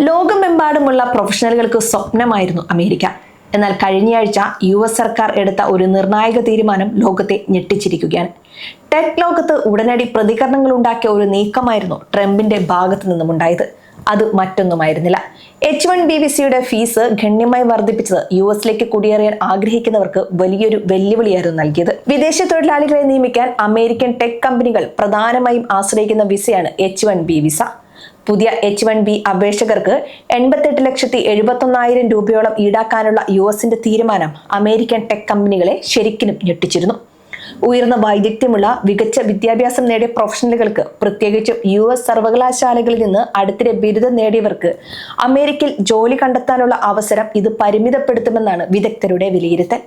ലോകമെമ്പാടുമുള്ള പ്രൊഫഷണലുകൾക്ക് സ്വപ്നമായിരുന്നു അമേരിക്ക. എന്നാൽ കഴിഞ്ഞയാഴ്ച US സർക്കാർ എടുത്ത ഒരു നിർണായക തീരുമാനം ലോകത്തെ ഞെട്ടിച്ചിരിക്കുകയാണ്. ടെക് ലോകത്ത് ഉടനടി പ്രതികരണങ്ങൾ ഉണ്ടാക്കിയ ഒരു നീക്കമായിരുന്നു ട്രംപിന്റെ ഭാഗത്തു നിന്നുമുണ്ടായത്. അത് മറ്റൊന്നുമായിരുന്നില്ല, H1B വിസയുടെ ഫീസ് ഗണ്യമായി വർദ്ധിപ്പിച്ചത് US കുടിയേറാൻ ആഗ്രഹിക്കുന്നവർക്ക് വലിയൊരു വെല്ലുവിളിയായിരുന്നു നൽകിയത്. വിദേശ തൊഴിലാളികളെ നിയമിക്കാൻ അമേരിക്കൻ ടെക് കമ്പനികൾ പ്രധാനമായും ആശ്രയിക്കുന്ന വിസയാണ് H1B വിസ. പുതിയ H1B അപേക്ഷകർക്ക് 88,71,000 രൂപയോളം ഈടാക്കാനുള്ള USന്റെ തീരുമാനം അമേരിക്കൻ ടെക് കമ്പനികളെ ശരിക്കും ഞെട്ടിച്ചിരുന്നു. ഉയർന്ന വൈദഗ്ധ്യമുള്ള മികച്ച വിദ്യാഭ്യാസം നേടിയ പ്രൊഫഷണലുകൾക്ക്, പ്രത്യേകിച്ചും US സർവകലാശാലകളിൽ നിന്ന് അടുത്തിടെ ബിരുദം നേടിയവർക്ക് അമേരിക്കയിൽ ജോലി കണ്ടെത്താനുള്ള അവസരം ഇത് പരിമിതപ്പെടുത്തുമെന്നാണ് വിദഗ്ധരുടെ വിലയിരുത്തൽ.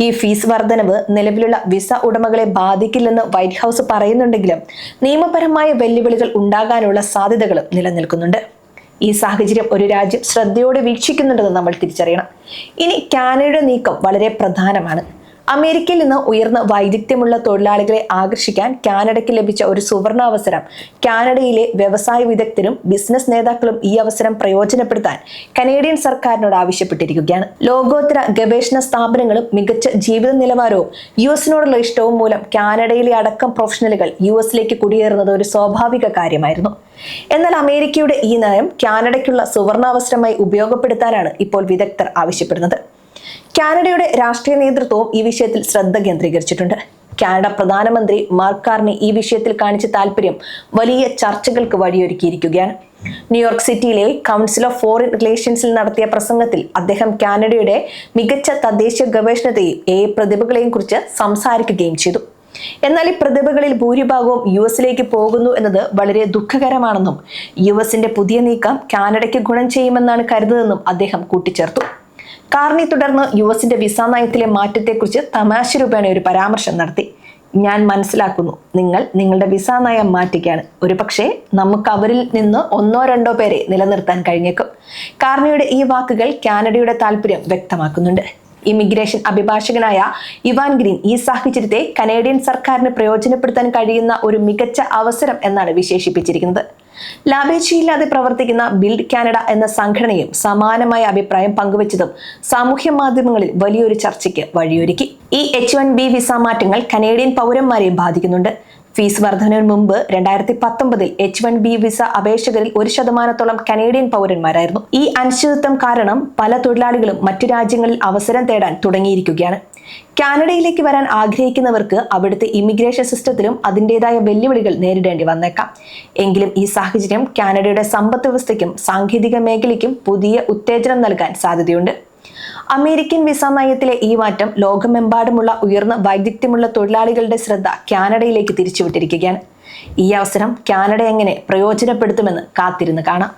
ഈ ഫീസ് വർധനവ് നിലവിലുള്ള വിസ ഉടമകളെ ബാധിക്കില്ലെന്ന് വൈറ്റ് ഹൗസ് പറയുന്നുണ്ടെങ്കിലും നിയമപരമായ വെല്ലുവിളികൾ ഉണ്ടാകാനുള്ള സാധ്യതകളും നിലനിൽക്കുന്നുണ്ട്. ഈ സാഹചര്യം ഒരു രാജ്യം ശ്രദ്ധയോടെ വീക്ഷിക്കുന്നുണ്ടെന്ന് നമ്മൾ തിരിച്ചറിയണം. ഇനി കാനഡയുടെ നീക്കം വളരെ പ്രധാനമാണ്. അമേരിക്കയിൽ നിന്ന് ഉയർന്ന വൈദഗ്ധ്യമുള്ള തൊഴിലാളികളെ ആകർഷിക്കാൻ കാനഡയ്ക്ക് ലഭിച്ച ഒരു സുവർണാവസരം കാനഡയിലെ വ്യവസായ വിദഗ്ധരും ബിസിനസ് നേതാക്കളും ഈ അവസരം പ്രയോജനപ്പെടുത്താൻ കനേഡിയൻ സർക്കാരിനോട് ആവശ്യപ്പെട്ടിരിക്കുകയാണ്. ലോകോത്തര ഗവേഷണ സ്ഥാപനങ്ങളും മികച്ച ജീവിത നിലവാരവും US ഇഷ്ടവും മൂലം കാനഡയിലെ അടക്കം പ്രൊഫഷണലുകൾ US കുടിയേറുന്നത് ഒരു സ്വാഭാവിക കാര്യമായിരുന്നു. എന്നാൽ അമേരിക്കയുടെ ഈ നയം കാനഡയ്ക്കുള്ള സുവർണാവസരമായി ഉപയോഗപ്പെടുത്താനാണ് ഇപ്പോൾ വിദഗ്ധർ ആവശ്യപ്പെടുന്നത്. കാനഡയുടെ രാഷ്ട്രീയ നേതൃത്വവും ഈ വിഷയത്തിൽ ശ്രദ്ധ കേന്ദ്രീകരിച്ചിട്ടുണ്ട്. കാനഡ പ്രധാനമന്ത്രി മാർക്ക് കാർണി ഈ വിഷയത്തിൽ കാണിച്ച താല്പര്യം വലിയ ചർച്ചകൾക്ക് വഴിയൊരുക്കിയിരിക്കുകയാണ്. ന്യൂയോർക്ക് സിറ്റിയിലെ കൗൺസിൽ ഓഫ് ഫോറിൻ റിലേഷൻസിൽ നടത്തിയ പ്രസംഗത്തിൽ അദ്ദേഹം കാനഡയുടെ മികച്ച തദ്ദേശീയ ഗവേഷണത്തെയും പ്രതിഭകളെയും കുറിച്ച് സംസാരിക്കുകയും ചെയ്തു. എന്നാൽ ഈ പ്രതിഭകളിൽ ഭൂരിഭാഗവും US പോകുന്നു എന്നത് വളരെ ദുഃഖകരമാണെന്നും USന്റെ പുതിയ നീക്കം കാനഡയ്ക്ക് ഗുണം ചെയ്യുമെന്നാണ് കരുതുന്നതെന്നും അദ്ദേഹം കൂട്ടിച്ചേർത്തു. കാർണി തുടർന്ന് USന്റെ വിസ നയത്തിലെ മാറ്റത്തെക്കുറിച്ച് തമാശ രൂപേണ ഒരു പരാമർശം നടത്തി. ഞാൻ മനസ്സിലാക്കുന്നു, നിങ്ങൾ നിങ്ങളുടെ വിസ നയം മാറ്റുകയാണ്. ഒരു പക്ഷേ നമുക്ക് അവരിൽ നിന്ന് 1-2 പേരെ നിലനിർത്താൻ കഴിഞ്ഞേക്കും. കാർണിയുടെ ഈ വാക്കുകൾ കാനഡയുടെ താല്പര്യം വ്യക്തമാക്കുന്നുണ്ട്. ഇമിഗ്രേഷൻ അഭിഭാഷകനായ ഇവാൻ ഗ്രീൻ ഈ സാഹചര്യത്തെ കനേഡിയൻ സർക്കാരിന് പ്രയോജനപ്പെടുത്താൻ കഴിയുന്ന ഒരു മികച്ച അവസരം എന്നാണ് വിശേഷിപ്പിച്ചിരിക്കുന്നത്. ലാഭേച്ഛയില്ലാതെ പ്രവർത്തിക്കുന്ന ബിൽഡ് കാനഡ എന്ന സംഘടനയും സമാനമായ അഭിപ്രായം പങ്കുവച്ചതും സാമൂഹ്യ മാധ്യമങ്ങളിൽ വലിയൊരു ചർച്ചയ്ക്ക് വഴിയൊരുക്കി. ഈ H1B വിസ മാറ്റങ്ങൾ കനേഡിയൻ പൗരന്മാരെ ബാധിക്കുന്നുണ്ട്. ഫീസ് വർധനവിന് മുമ്പ് 2019 H1B വിസ അപേക്ഷകരിൽ 1% കനേഡിയൻ പൗരന്മാരായിരുന്നു. ഈ അനിശ്ചിതത്വം കാരണം പല തൊഴിലാളികളും മറ്റു രാജ്യങ്ങളിൽ അവസരം തേടാൻ തുടങ്ങിയിരിക്കുകയാണ്. കാനഡയിലേക്ക് വരാൻ ആഗ്രഹിക്കുന്നവർക്ക് അവിടുത്തെ ഇമിഗ്രേഷൻ സിസ്റ്റത്തിലും അതിൻ്റെതായ വെല്ലുവിളികൾ നേരിടേണ്ടി വന്നേക്കാം. എങ്കിലും ഈ സാഹചര്യം കാനഡയുടെ സമ്പദ് വ്യവസ്ഥയ്ക്കും സാങ്കേതിക മേഖലയ്ക്കും പുതിയ ഉത്തേജനം നൽകാൻ സാധ്യതയുണ്ട്. അമേരിക്കൻ വിസ നയത്തിലെ ഈ മാറ്റം ലോകമെമ്പാടുമുള്ള ഉയർന്ന വൈദഗ്ധ്യമുള്ള തൊഴിലാളികളുടെ ശ്രദ്ധ കാനഡയിലേക്ക് തിരിച്ചുവിട്ടിരിക്കുകയാണ്. ഈ അവസരം കാനഡ എങ്ങനെ പ്രയോജനപ്പെടുത്തുമെന്ന് കാത്തിരുന്ന് കാണാം.